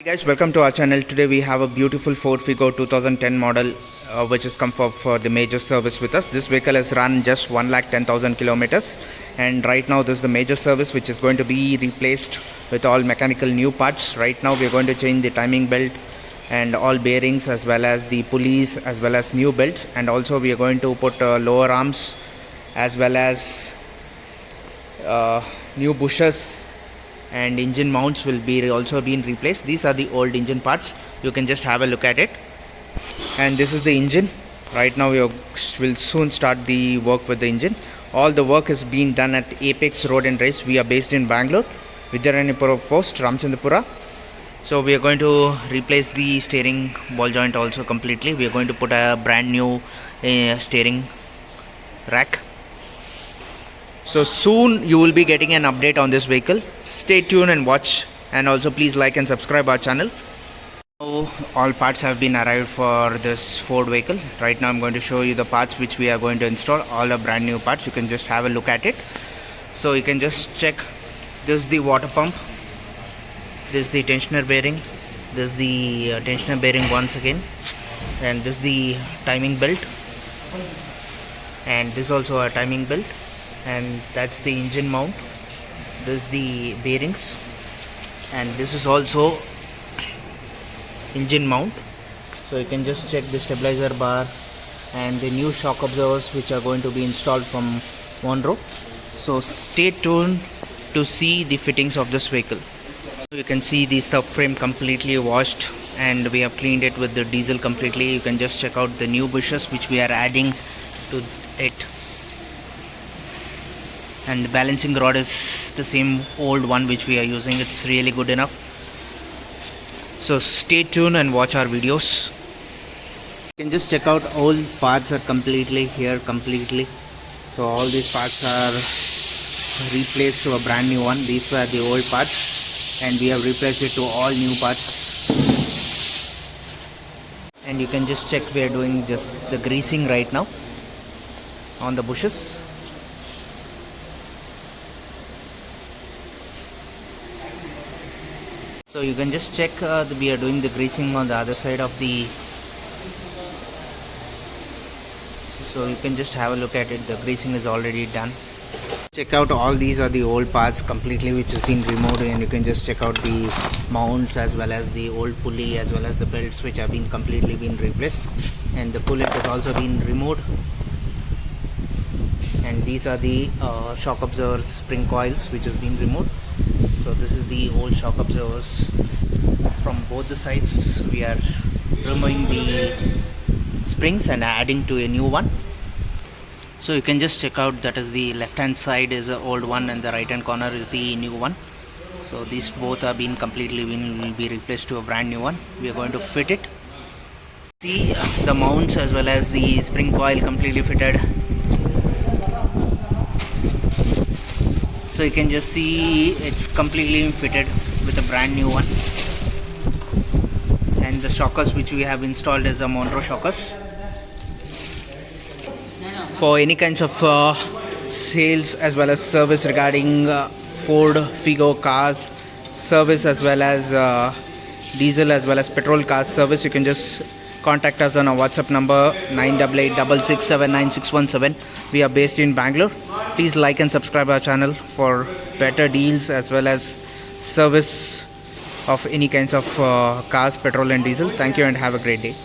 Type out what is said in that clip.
Guys, welcome to our channel. Today we have a beautiful Ford Figo 2010 model which has come for the major service with us. This vehicle has run just 1,10,000 kilometers, and right now this is the major service which is going to be replaced with all mechanical new parts. Right now we are going to change the timing belt and all bearings as well as the pulleys as well as new belts, and also we are going to put lower arms as well as new bushers, and engine mounts will be also being replaced. These are the old engine parts. You can just have a look at it. And this is the engine. Right now we will soon start the work with the engine. All the work is being done at Apex Road and Race. We are based in Bangalore, Vidyaranipura Post, Ramchandrapura. So we are going to replace the steering ball joint also completely. We are going to put a brand new steering rack. So soon you will be getting an update on this vehicle. Stay tuned and watch, and also please like and subscribe our channel. So all parts have been arrived for this Ford vehicle. Right now I'm going to show you the parts which we are going to install. All are brand new parts. You can just have a look at it. So you can just check. This is the water pump. This is the tensioner bearing. This is the tensioner bearing once again. And this is the timing belt. And this is also a timing belt. And that's the engine mount. This is the bearings, and this is also engine mount. So you can just check the stabilizer bar and the new shock absorbers which are going to be installed from Monroe. So stay tuned to see the fittings of this vehicle. You can see the subframe completely washed, and we have cleaned it with the diesel completely. You can just check out the new bushes which we are adding to it. And the balancing rod is the same old one which we are using. It's really good enough. So stay tuned and watch our videos. You can just check out all parts are completely here completely. So all these parts are replaced to a brand new one. These were the old parts, and we have replaced it to all new parts. And you can just check, we are doing just the greasing right now on the bushes. So you can just check we are doing the greasing on the other side of the, so you can just have a look at it. The greasing is already done. Check out, all these are the old parts completely which has been removed, and you can just check out the mounts as well as the old pulley as well as the belts which have been completely been replaced, and the coolant has also been removed. And these are the shock absorbers spring coils which has been removed. So this is the old shock absorbers from both the sides. We are removing the springs and adding to a new one. So you can just check out, that is the left hand side is the old one and the right hand corner is the new one. So these both are being completely will be replaced to a brand new one. We are going to fit it. See the mounts as well as the spring coil completely fitted. So you can just see it's completely fitted with a brand new one. And the shockers which we have installed is the Monroe shockers. For any kinds of sales as well as service regarding Ford Figo cars, service as well as diesel as well as petrol cars service, you can just contact us on our WhatsApp number 9886679617. We are based in Bangalore. Please like and subscribe our channel for better deals as well as service of any kinds of cars, petrol and diesel. Thank you and have a great day.